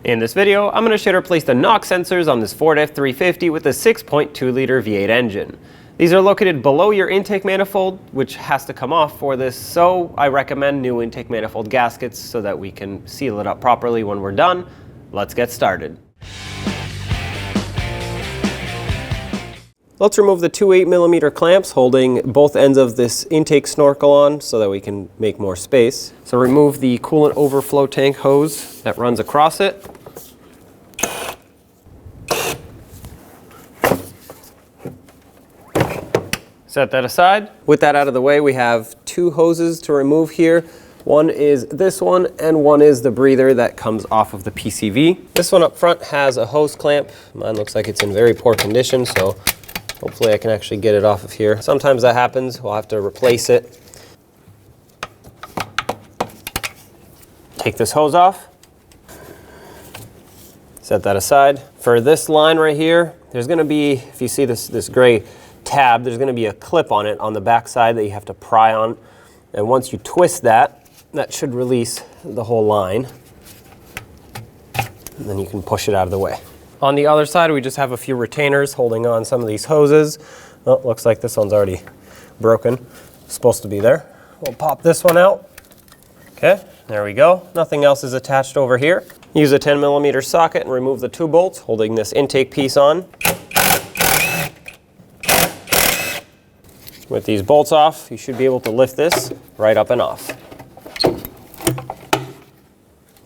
In this video, I'm going to show you how to replace the knock sensors on this Ford F-350 with a 6.2 liter V8 engine. These are located below your intake manifold, which has to come off for this, so I recommend new intake manifold gaskets so that we can seal it up properly when we're done. Let's get started. Let's remove the two 8mm clamps holding both ends of this intake snorkel on so that we can make more space. So remove the coolant overflow tank hose that runs across it. Set that aside. With that out of the way, we have two hoses to remove here. One is this one, and one is the breather that comes off of the PCV. This one up front has a hose clamp. Mine looks like it's in very poor condition, so hopefully I can actually get it off of here. Sometimes that happens. We'll have to replace it. Take this hose off. Set that aside. For this line right here, there's going to be, if you see this gray tab, there's going to be a clip on it on the back side that you have to pry on. And once you twist that, that should release the whole line. And then you can push it out of the way. On the other side, we just have a few retainers holding on some of these hoses. Oh, looks like this one's already broken. It's supposed to be there. We'll pop this one out. Okay, there we go. Nothing else is attached over here. Use a 10mm socket and remove the two bolts holding this intake piece on. With these bolts off, you should be able to lift this right up and off.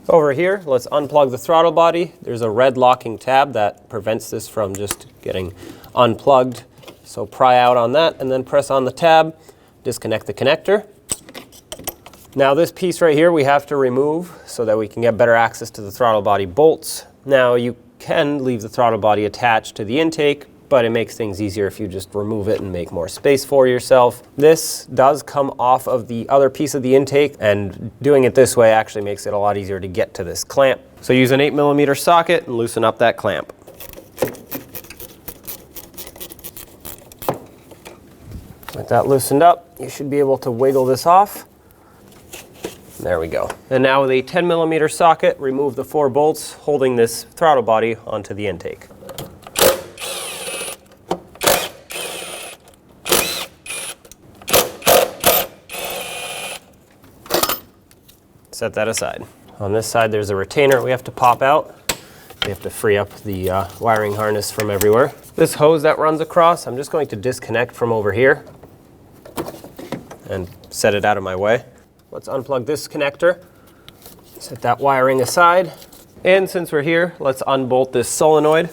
Over here, let's unplug the throttle body. There's a red locking tab that prevents this from just getting unplugged. So pry out on that and then press on the tab, disconnect the connector. Now this piece right here we have to remove so that we can get better access to the throttle body bolts. Now you can leave the throttle body attached to the intake, but it makes things easier if you just remove it and make more space for yourself. This does come off of the other piece of the intake, and doing it this way actually makes it a lot easier to get to this clamp. So use an 8mm socket and loosen up that clamp. With that loosened up, you should be able to wiggle this off. There we go. And now with a 10mm socket, remove the 4 bolts holding this throttle body onto the intake. Set that aside. On this side there's a retainer we have to pop out. We have to free up the wiring harness from everywhere. This hose that runs across, I'm just going to disconnect from over here and set it out of my way. Let's unplug this connector, set that wiring aside, and since we're here, let's unbolt this solenoid.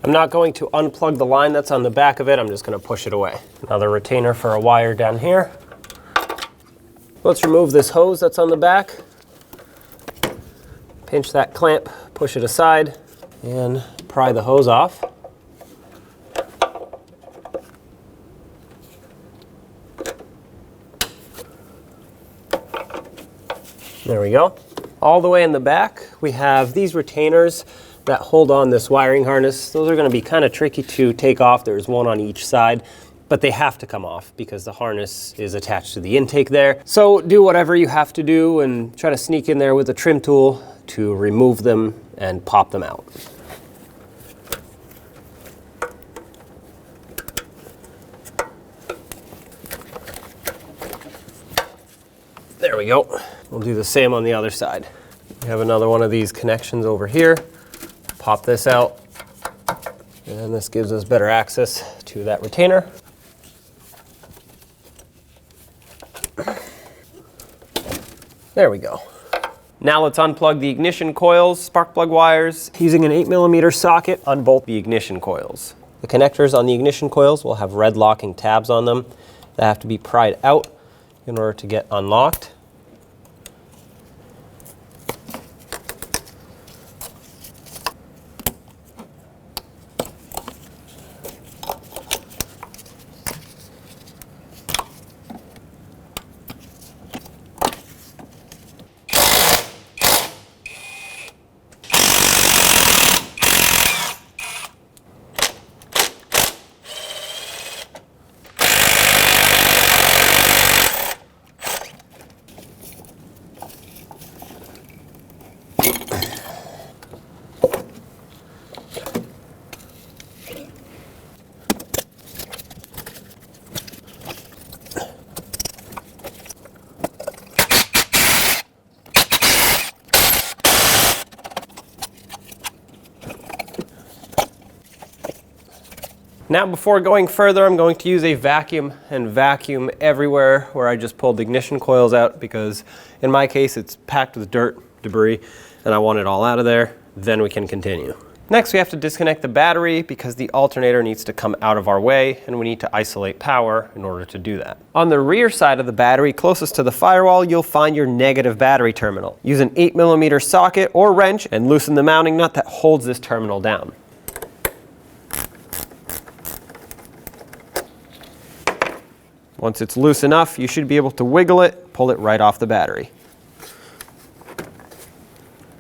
I'm not going to unplug the line that's on the back of it, I'm just going to push it away. Another retainer for a wire down here. Let's remove this hose that's on the back. Pinch that clamp, push it aside, and pry the hose off. There we go. All the way in the back, we have these retainers that hold on this wiring harness. Those are going to be kind of tricky to take off. There's one on each side, but they have to come off because the harness is attached to the intake there. So do whatever you have to do and try to sneak in there with a trim tool to remove them and pop them out. There we go. We'll do the same on the other side. We have another one of these connections over here. Pop this out, and this gives us better access to that retainer. There we go. Now let's unplug the ignition coils, spark plug wires. Using an 8mm socket, unbolt the ignition coils. The connectors on the ignition coils will have red locking tabs on them that have to be pried out in order to get unlocked. Now before going further, I'm going to use a vacuum and vacuum everywhere where I just pulled the ignition coils out, because in my case it's packed with dirt, debris, and I want it all out of there. Then we can continue. Next, we have to disconnect the battery because the alternator needs to come out of our way, and we need to isolate power in order to do that. On the rear side of the battery, closest to the firewall, you'll find your negative battery terminal. Use an 8mm socket or wrench and loosen the mounting nut that holds this terminal down. Once it's loose enough, you should be able to wiggle it, pull it right off the battery.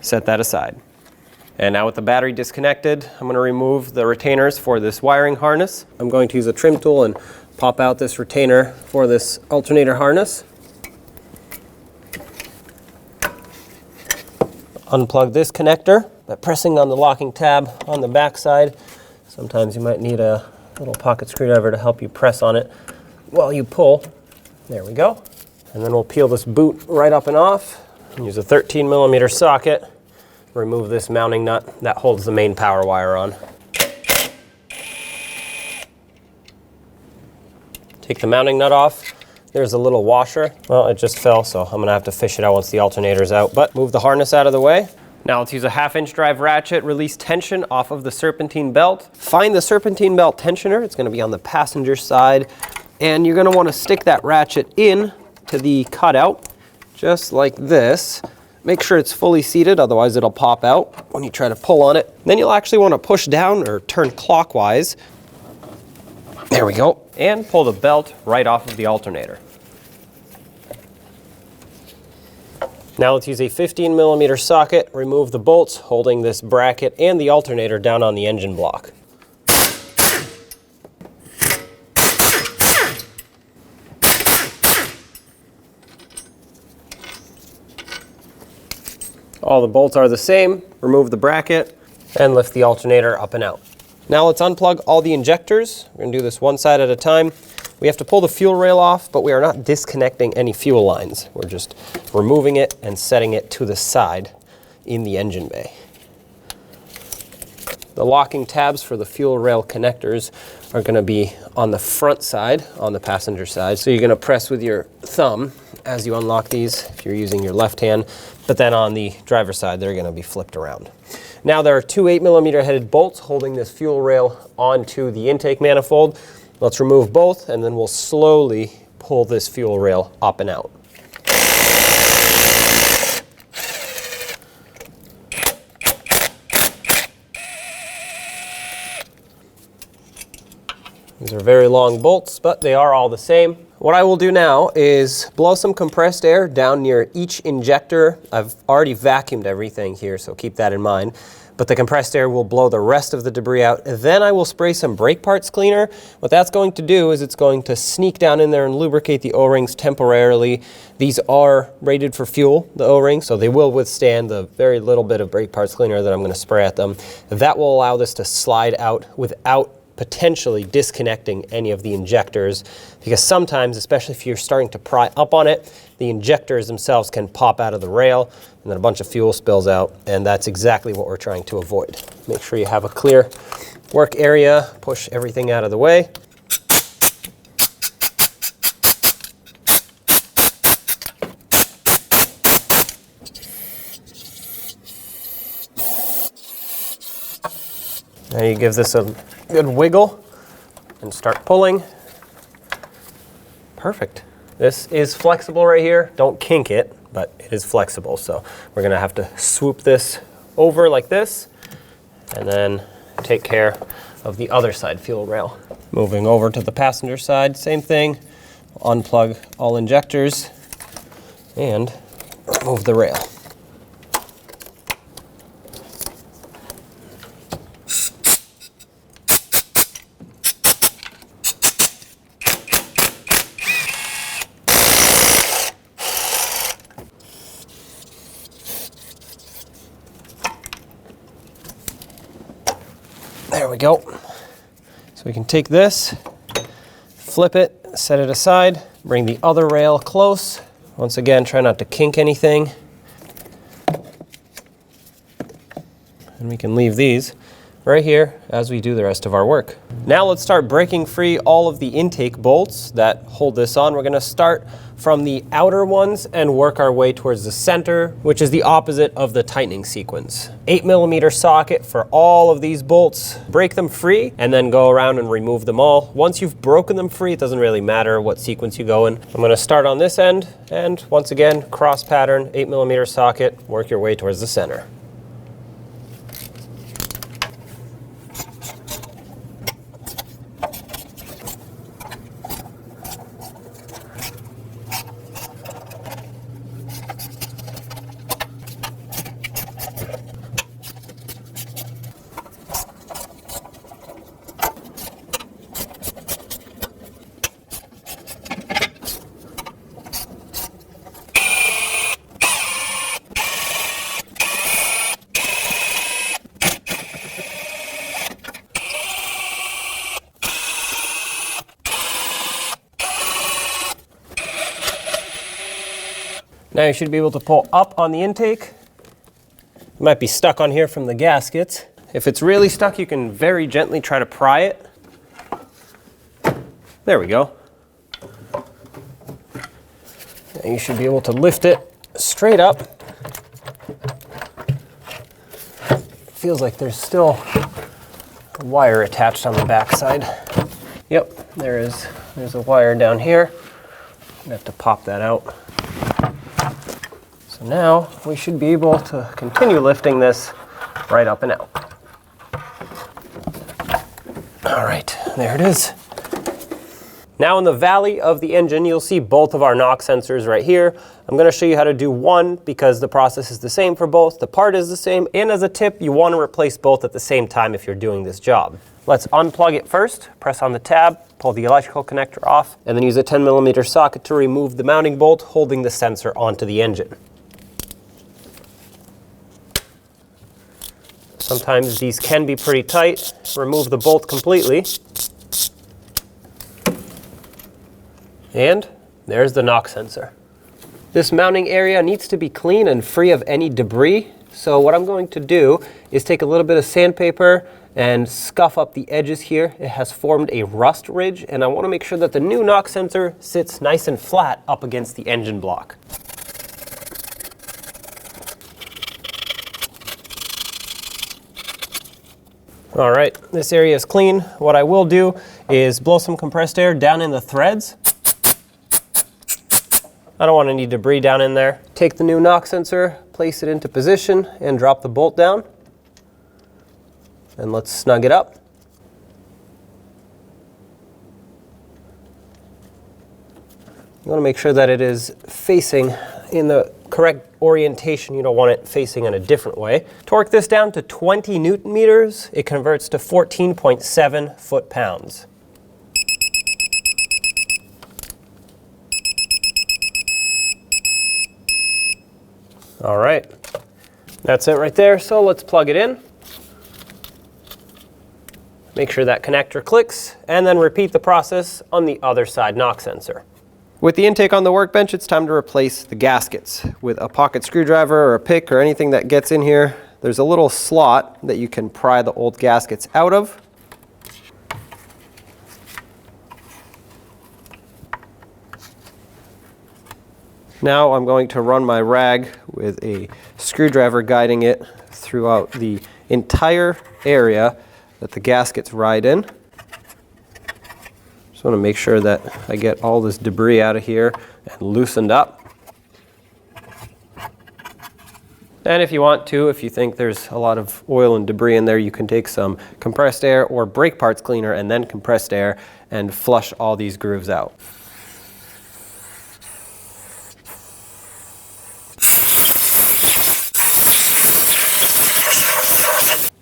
Set that aside. And now with the battery disconnected, I'm going to remove the retainers for this wiring harness. I'm going to use a trim tool and pop out this retainer for this alternator harness. Unplug this connector by pressing on the locking tab on the back side. Sometimes you might need a little pocket screwdriver to help you press on it while you pull. There we go. And then we'll peel this boot right up and off. Use a 13mm socket. Remove this mounting nut that holds the main power wire on. Take the mounting nut off. There's a little washer. Well, it just fell, so I'm gonna have to fish it out once the alternator's out, but move the harness out of the way. Now let's use a 1/2" drive ratchet, release tension off of the serpentine belt. Find the serpentine belt tensioner. It's gonna be on the passenger side, and you're gonna wanna stick that ratchet in to the cutout, just like this. Make sure it's fully seated, otherwise it'll pop out when you try to pull on it. Then you'll actually want to push down or turn clockwise. There we go. And pull the belt right off of the alternator. Now let's use a 15mm socket, remove the bolts holding this bracket and the alternator down on the engine block. All the bolts are the same. Remove the bracket and lift the alternator up and out. Now let's unplug all the injectors. We're going to do this one side at a time. We have to pull the fuel rail off, but we are not disconnecting any fuel lines. We're just removing it and setting it to the side in the engine bay. The locking tabs for the fuel rail connectors are going to be on the front side, on the passenger side. So you're going to press with your thumb as you unlock these if you're using your left hand, but then on the driver's side they're going to be flipped around. Now there are two 8mm headed bolts holding this fuel rail onto the intake manifold. Let's remove both and then we'll slowly pull this fuel rail up and out. These are very long bolts, but they are all the same. What I will do now is blow some compressed air down near each injector. I've already vacuumed everything here, so keep that in mind. But the compressed air will blow the rest of the debris out. And then I will spray some brake parts cleaner. What that's going to do is it's going to sneak down in there and lubricate the O-rings temporarily. These are rated for fuel, the O-rings, so they will withstand the very little bit of brake parts cleaner that I'm going to spray at them. That will allow this to slide out without potentially disconnecting any of the injectors, because sometimes, especially if you're starting to pry up on it, the injectors themselves can pop out of the rail and then a bunch of fuel spills out, and that's exactly what we're trying to avoid. Make sure you have a clear work area, push everything out of the way. Now you give this a good wiggle and start pulling. Perfect. This is flexible right here. Don't kink it, but it is flexible. So we're gonna have to swoop this over like this and then take care of the other side fuel rail. Moving over to the passenger side, same thing. Unplug all injectors and remove the rail. There we go. So we can take this, flip it, set it aside, bring the other rail close. Once again, try not to kink anything. And we can leave these right here as we do the rest of our work. Now let's start breaking free all of the intake bolts that hold this on. We're going to start from the outer ones and work our way towards the center, which is the opposite of the tightening sequence. 8mm socket for all of these bolts. Break them free and then go around and remove them all. Once you've broken them free, it doesn't really matter what sequence you go in. I'm going to start on this end and once again, cross pattern, 8mm socket, work your way towards the center. Now you should be able to pull up on the intake. It might be stuck on here from the gaskets. If it's really stuck, you can very gently try to pry it. There we go. Now you should be able to lift it straight up. Feels like there's still a wire attached on the back side. Yep, there's a wire down here. I'm gonna have to pop that out. So now we should be able to continue lifting this right up and out. All right, there it is. Now in the valley of the engine, you'll see both of our knock sensors right here. I'm going to show you how to do one because the process is the same for both. The part is the same. And as a tip, you want to replace both at the same time if you're doing this job. Let's unplug it first, press on the tab, pull the electrical connector off, and then use a 10mm socket to remove the mounting bolt holding the sensor onto the engine. Sometimes these can be pretty tight. Remove the bolt completely. And there's the knock sensor. This mounting area needs to be clean and free of any debris. So what I'm going to do is take a little bit of sandpaper and scuff up the edges here. It has formed a rust ridge, and I want to make sure that the new knock sensor sits nice and flat up against the engine block. All right, this area is clean. What I will do is blow some compressed air down in the threads. I don't want any debris down in there. Take the new knock sensor, place it into position, and drop the bolt down. And let's snug it up. You want to make sure that it is facing in the correct orientation. You don't want it facing in a different way. Torque this down to 20 Newton meters. It converts to 14.7 foot-pounds. All right, that's it right there. So let's plug it in. Make sure that connector clicks, and then repeat the process on the other side knock sensor. With the intake on the workbench, it's time to replace the gaskets. With a pocket screwdriver or a pick or anything that gets in here, there's a little slot that you can pry the old gaskets out of. Now I'm going to run my rag with a screwdriver guiding it throughout the entire area that the gaskets ride in. Just want to make sure that I get all this debris out of here and loosened up. And if you want to, if you think there's a lot of oil and debris in there, you can take some compressed air or brake parts cleaner and then compressed air and flush all these grooves out.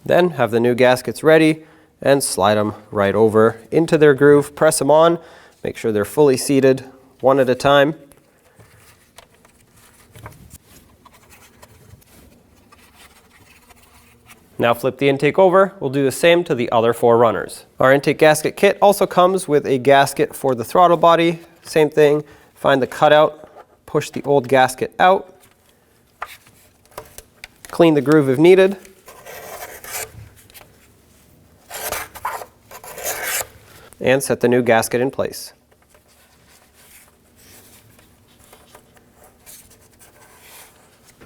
Then have the new gaskets ready and slide them right over into their groove. Press them on, make sure they're fully seated one at a time. Now flip the intake over. We'll do the same to the other four runners. Our intake gasket kit also comes with a gasket for the throttle body. Same thing, find the cutout, push the old gasket out, clean the groove if needed. and set the new gasket in place.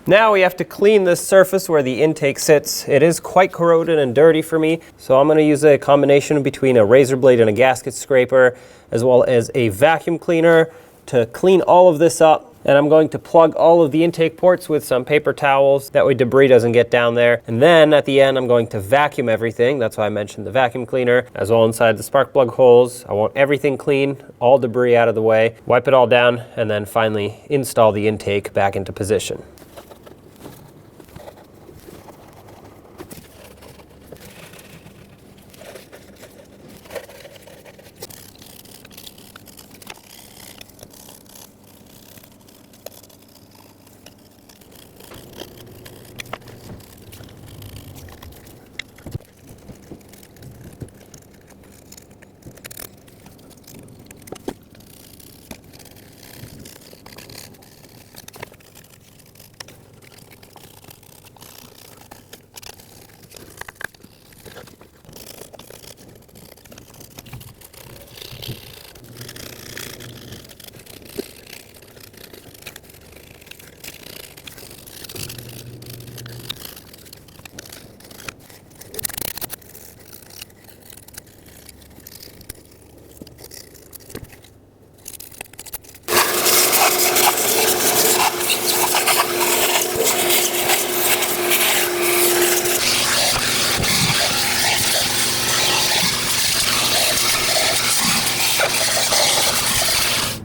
Now we have to clean this surface where the intake sits. It is quite corroded and dirty for me, so I'm going to use a combination between a razor blade and a gasket scraper, as well as a vacuum cleaner to clean all of this up. And I'm going to plug all of the intake ports with some paper towels. That way debris doesn't get down there. And then at the end, I'm going to vacuum everything. That's why I mentioned the vacuum cleaner, as well inside the spark plug holes. I want everything clean, all debris out of the way, wipe it all down, and then finally install the intake back into position.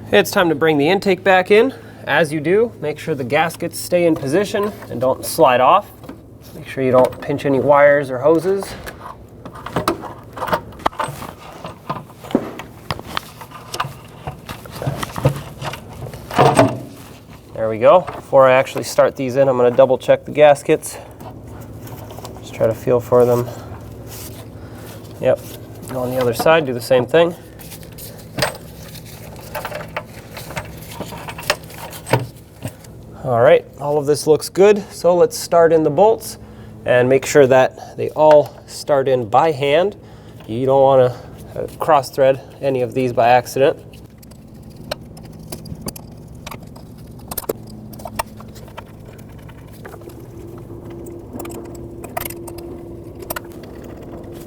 It's time to bring the intake back in. As you do, make sure the gaskets stay in position and don't slide off. Make sure you don't pinch any wires or hoses. There we go. Before I actually start these in, I'm going to double check the gaskets. Just try to feel for them. Yep. Go on the other side, do the same thing. All right, all of this looks good. So let's start in the bolts and make sure that they all start in by hand. You don't want to cross thread any of these by accident.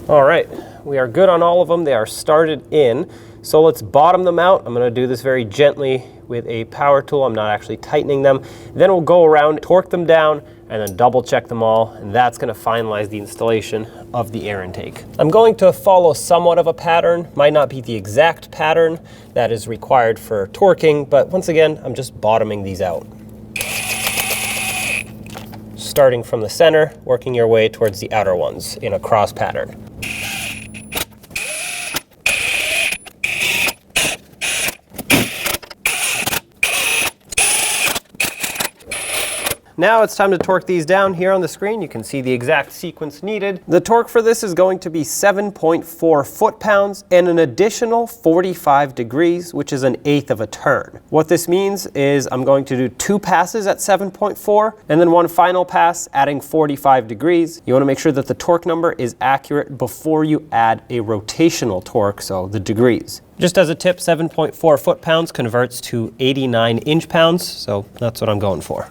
All right, we are good on all of them. They are started in. So let's bottom them out. I'm going to do this very gently with a power tool. I'm not actually tightening them. Then we'll go around, torque them down, and then double check them all. And that's going to finalize the installation of the air intake. I'm going to follow somewhat of a pattern. Might not be the exact pattern that is required for torquing, but once again, I'm just bottoming these out. Starting from the center, working your way towards the outer ones in a cross pattern. Now it's time to torque these down. Here on the screen you can see the exact sequence needed. The torque for this is going to be 7.4 foot-pounds and an additional 45 degrees, which is an eighth of a turn. What this means is I'm going to do 2 passes at 7.4 and then 1 final pass adding 45 degrees. You want to make sure that the torque number is accurate before you add a rotational torque, so the degrees. Just as a tip, 7.4 foot-pounds converts to 89 inch-pounds, so that's what I'm going for.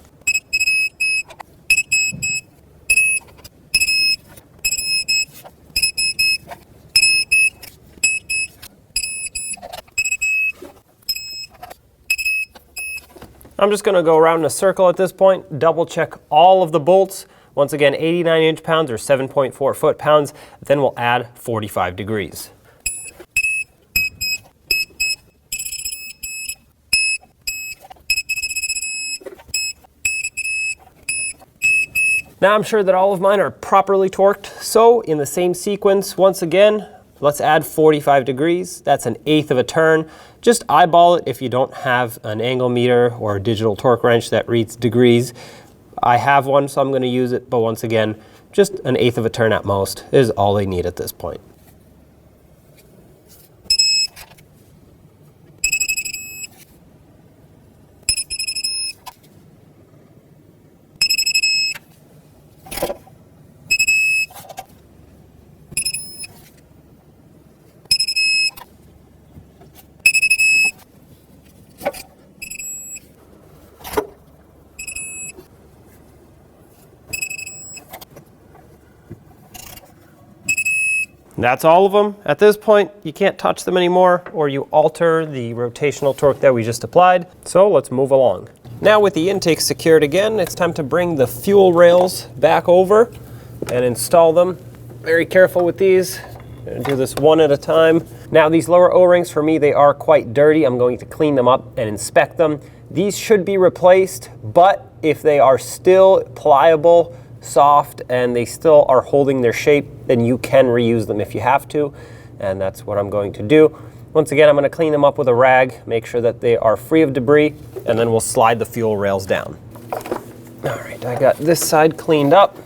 I'm just going to go around in a circle at this point, double check all of the bolts. Once again, 89 inch-pounds or 7.4 foot-pounds. Then we'll add 45 degrees. Now I'm sure that all of mine are properly torqued. So in the same sequence, once again, let's add 45 degrees. That's an eighth of a turn. Just eyeball it if you don't have an angle meter or a digital torque wrench that reads degrees. I have one, so I'm going to use it, but once again, just an eighth of a turn at most is all they need at this point. That's all of them. At this point, you can't touch them anymore, or you alter the rotational torque that we just applied. So let's move along. Now with the intake secured again, it's time to bring the fuel rails back over and install them. Very careful with these. I'm gonna do this one at a time. Now these lower O-rings, for me, they are quite dirty. I'm going to clean them up and inspect them. These should be replaced, but if they are still pliable, soft, and they still are holding their shape, then you can reuse them if you have to, and that's what I'm going to do. Once again, I'm going to clean them up with a rag, make sure that they are free of debris, and then we'll slide the fuel rails down. All right, I got this side cleaned up.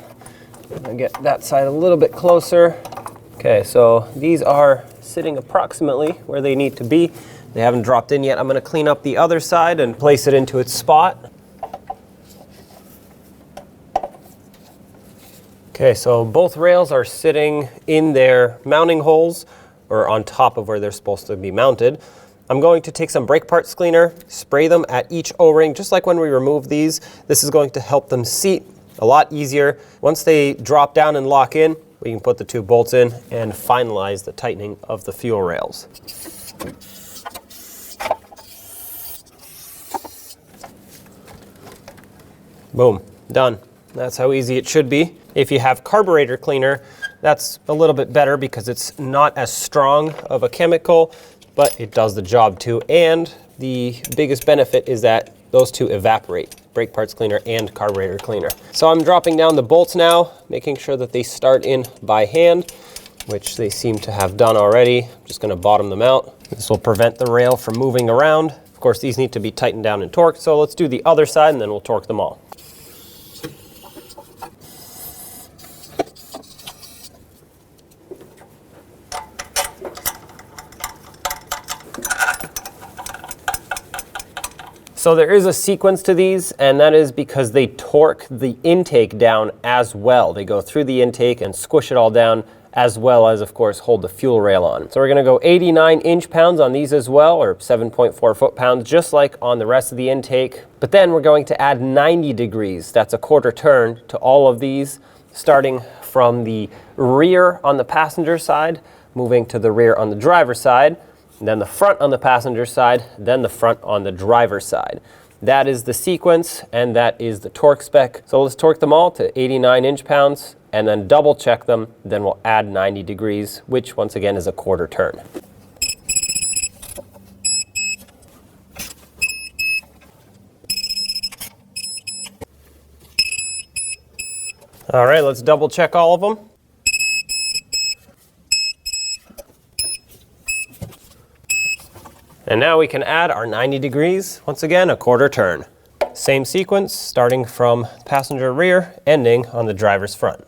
I'm going to get that side a little bit closer. Okay, so these are sitting approximately where they need to be. They haven't dropped in yet. I'm going to clean up the other side and place it into its spot. Okay, so both rails are sitting in their mounting holes, or on top of where they're supposed to be mounted. I'm going to take some brake parts cleaner, spray them at each O-ring, just like when we remove these. This is going to help them seat a lot easier. Once they drop down and lock in, we can put the 2 bolts in and finalize the tightening of the fuel rails. Boom, done. That's how easy it should be. If you have carburetor cleaner, that's a little bit better because it's not as strong of a chemical, but it does the job too. And the biggest benefit is that those two evaporate, brake parts cleaner and carburetor cleaner. So I'm dropping down the bolts now, making sure that they start in by hand, which they seem to have done already. I'm just gonna bottom them out. This will prevent the rail from moving around. Of course, these need to be tightened down and torqued, so let's do the other side and then we'll torque them all. So there is a sequence to these, and that is because they torque the intake down as well. They go through the intake and squish it all down, as well as, of course, hold the fuel rail on. So we're gonna go 89 inch-pounds on these as well, or 7.4 foot-pounds, just like on the rest of the intake. But then we're going to add 90 degrees, that's a quarter turn, to all of these, starting from the rear on the passenger side, moving to the rear on the driver's side, then the front on the passenger side, then the front on the driver's side. That is the sequence, and that is the torque spec. So let's torque them all to 89 inch-pounds, and then double check them, then we'll add 90 degrees, which once again is a quarter turn. All right, let's double check all of them. And now we can add our 90 degrees, once again, a quarter turn. Same sequence, starting from passenger rear, ending on the driver's front.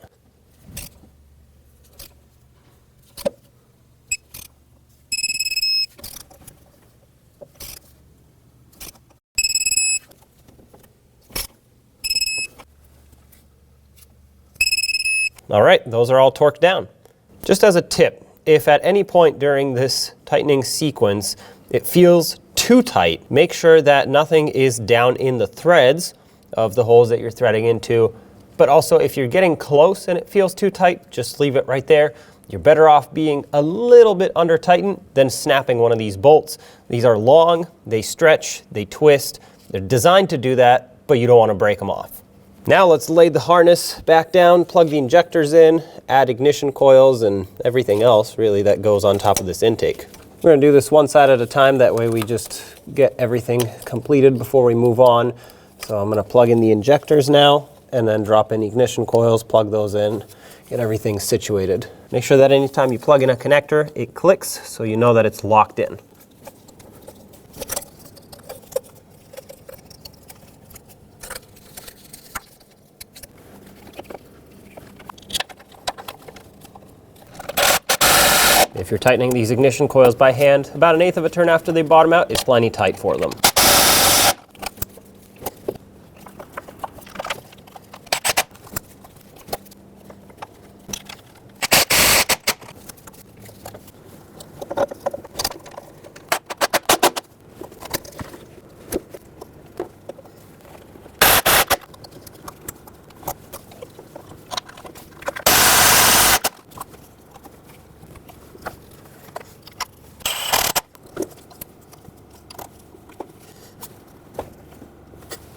All right, those are all torqued down. Just as a tip, if at any point during this tightening sequence it feels too tight, make sure that nothing is down in the threads of the holes that you're threading into. But also, if you're getting close and it feels too tight, just leave it right there. You're better off being a little bit under tightened than snapping one of these bolts. These are long, they stretch, they twist. They're designed to do that, but you don't want to break them off. Now let's lay the harness back down, plug the injectors in, add ignition coils and everything else really that goes on top of this intake. We're going to do this one side at a time, that way we just get everything completed before we move on. So I'm going to plug in the injectors now and then drop in ignition coils, plug those in, get everything situated. Make sure that anytime you plug in a connector, it clicks so you know that it's locked in. If you're tightening these ignition coils by hand, about 1/8 of a turn after they bottom out is plenty tight for them.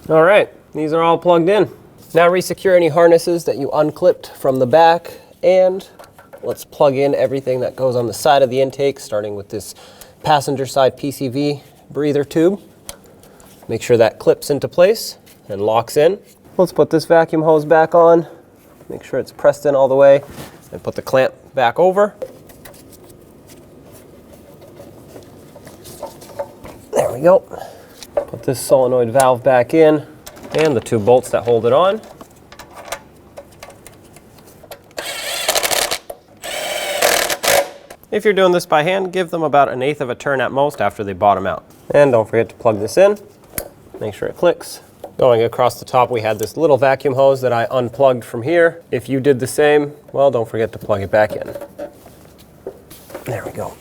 All right, these are all plugged in. Now resecure any harnesses that you unclipped from the back, and let's plug in everything that goes on the side of the intake, starting with this passenger side PCV breather tube. Make sure that clips into place and locks in. Let's put this vacuum hose back on. Make sure it's pressed in all the way, and put the clamp back over. There we go. Put this solenoid valve back in, and the 2 bolts that hold it on. If you're doing this by hand, give them about 1/8 of a turn at most after they bottom out. And don't forget to plug this in. Make sure it clicks. Going across the top, we had this little vacuum hose that I unplugged from here. If you did the same, well, don't forget to plug it back in. There we go.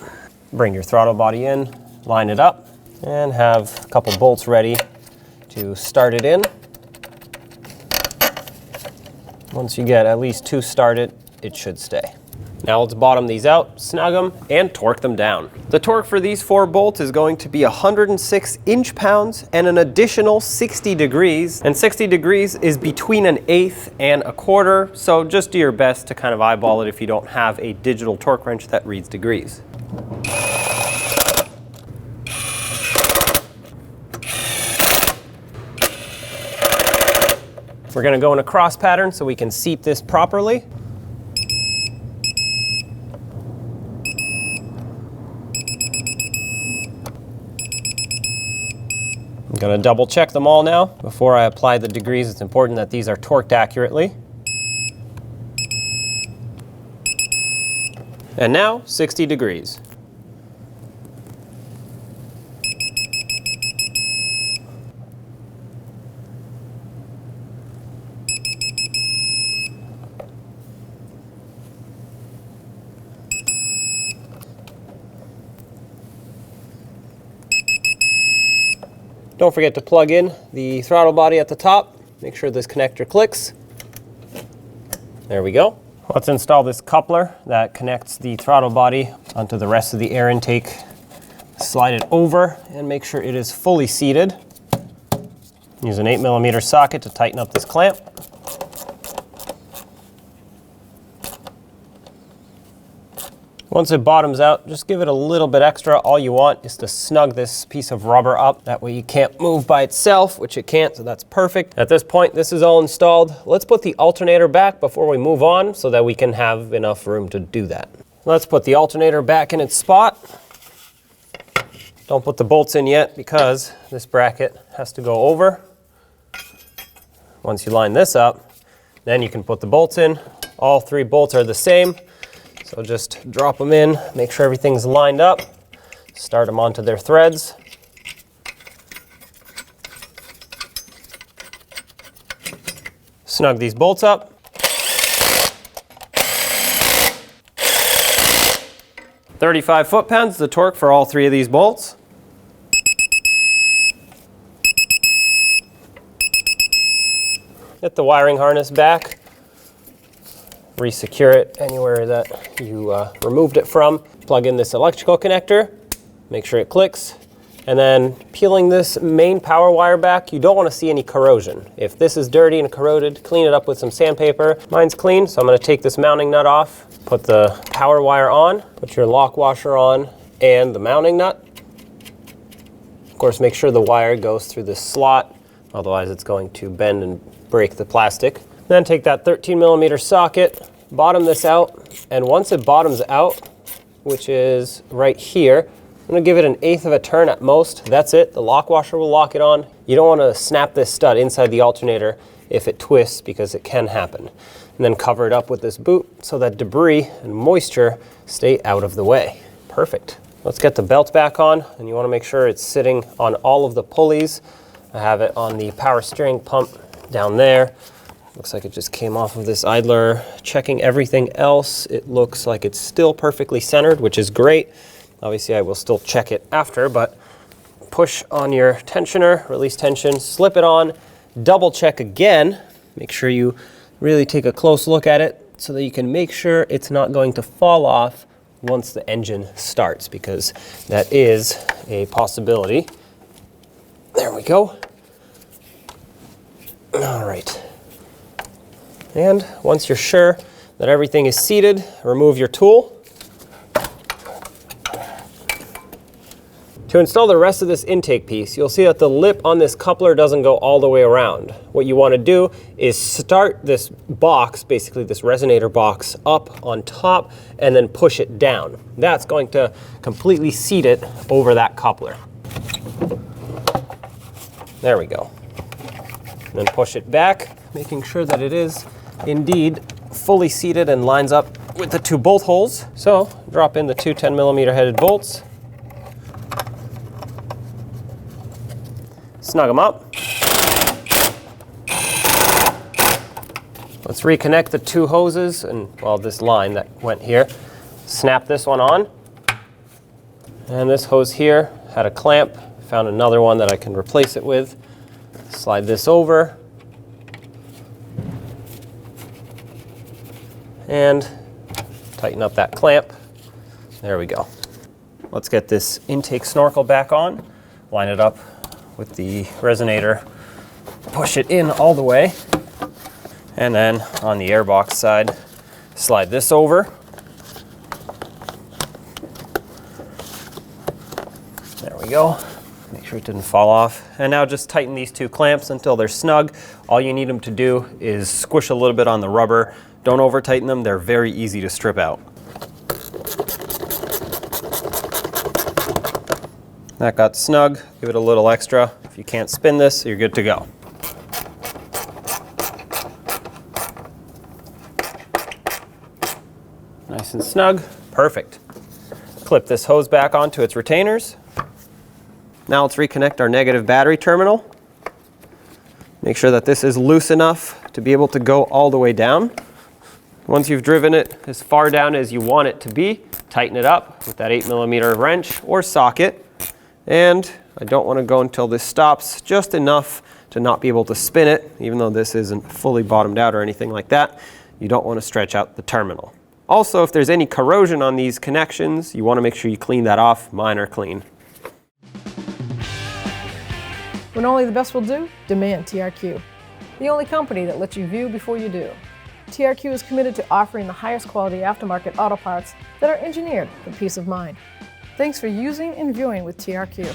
Bring your throttle body in, line it up, and have a couple bolts ready to start it in. Once you get at least 2 started, it should stay. Now let's bottom these out, snug them, and torque them down. The torque for these 4 bolts is going to be 106 inch-pounds and an additional 60 degrees. And 60 degrees is between 1/8 and 1/4, so just do your best to kind of eyeball it if you don't have a digital torque wrench that reads degrees. We're going to go in a cross pattern so we can seat this properly. I'm going to double check them all now. Before I apply the degrees, it's important that these are torqued accurately. And now, 60 degrees. Don't forget to plug in the throttle body at the top. Make sure this connector clicks. There we go. Let's install this coupler that connects the throttle body onto the rest of the air intake. Slide it over and make sure it is fully seated. Use an 8mm socket to tighten up this clamp. Once it bottoms out, just give it a little bit extra. All you want is to snug this piece of rubber up. That way you can't move by itself, which it can't, so that's perfect. At this point, this is all installed. Let's put the alternator back before we move on so that we can have enough room to do that. Let's put the alternator back in its spot. Don't put the bolts in yet because this bracket has to go over. Once you line this up, then you can put the bolts in. All 3 bolts are the same. So just drop them in, make sure everything's lined up, start them onto their threads. Snug these bolts up. .35 foot-pounds is the torque for all 3 of these bolts. Get the wiring harness back. Resecure it anywhere that you removed it from. Plug in this electrical connector, make sure it clicks, and then peeling this main power wire back, you don't want to see any corrosion. If this is dirty and corroded, clean it up with some sandpaper. Mine's clean, so I'm going to take this mounting nut off, put the power wire on, put your lock washer on, and the mounting nut. Of course, make sure the wire goes through this slot, otherwise it's going to bend and break the plastic. Then take that 13mm socket, bottom this out, and once it bottoms out, which is right here, I'm going to give it 1/8 of a turn at most. That's it. The lock washer will lock it on. You don't want to snap this stud inside the alternator if it twists, because it can happen. And then cover it up with this boot so that debris and moisture stay out of the way. Perfect. Let's get the belt back on, and you want to make sure it's sitting on all of the pulleys. I have it on the power steering pump down there. Looks like it just came off of this idler. Checking everything else, it looks like it's still perfectly centered, which is great. Obviously, I will still check it after, but push on your tensioner, release tension, slip it on, double check again. Make sure you really take a close look at it so that you can make sure it's not going to fall off once the engine starts, because that is a possibility. There we go. All right. And once you're sure that everything is seated, remove your tool. To install the rest of this intake piece, you'll see that the lip on this coupler doesn't go all the way around. What you want to do is start this box, basically this resonator box, up on top and then push it down. That's going to completely seat it over that coupler. There we go. And then push it back, making sure that it is indeed fully seated and lines up with the two bolt holes. So drop in the two 10mm headed bolts. Snug them up. Let's reconnect the two hoses and, well, this line that went here. Snap this one on. And this hose here had a clamp. Found another one that I can replace it with. Slide this over. And tighten up that clamp. There we go. Let's get this intake snorkel back on. Line it up with the resonator, push it in all the way, and then on the airbox side, slide this over. There we go. Make sure it didn't fall off. And now just tighten these two clamps until they're snug. All you need them to do is squish a little bit on the rubber. Don't over tighten them, they're very easy to strip out. That got snug, give it a little extra. If you can't spin this, you're good to go. Nice and snug, perfect. Clip this hose back onto its retainers. Now let's reconnect our negative battery terminal. Make sure that this is loose enough to be able to go all the way down. Once you've driven it as far down as you want it to be, tighten it up with that 8mm wrench or socket. And I don't want to go until this stops just enough to not be able to spin it, even though this isn't fully bottomed out or anything like that. You don't want to stretch out the terminal. Also, if there's any corrosion on these connections, you want to make sure you clean that off. Mine are clean. When only the best will do, demand TRQ. The only company that lets you view before you do. TRQ is committed to offering the highest quality aftermarket auto parts that are engineered for peace of mind. Thanks for using and viewing with TRQ.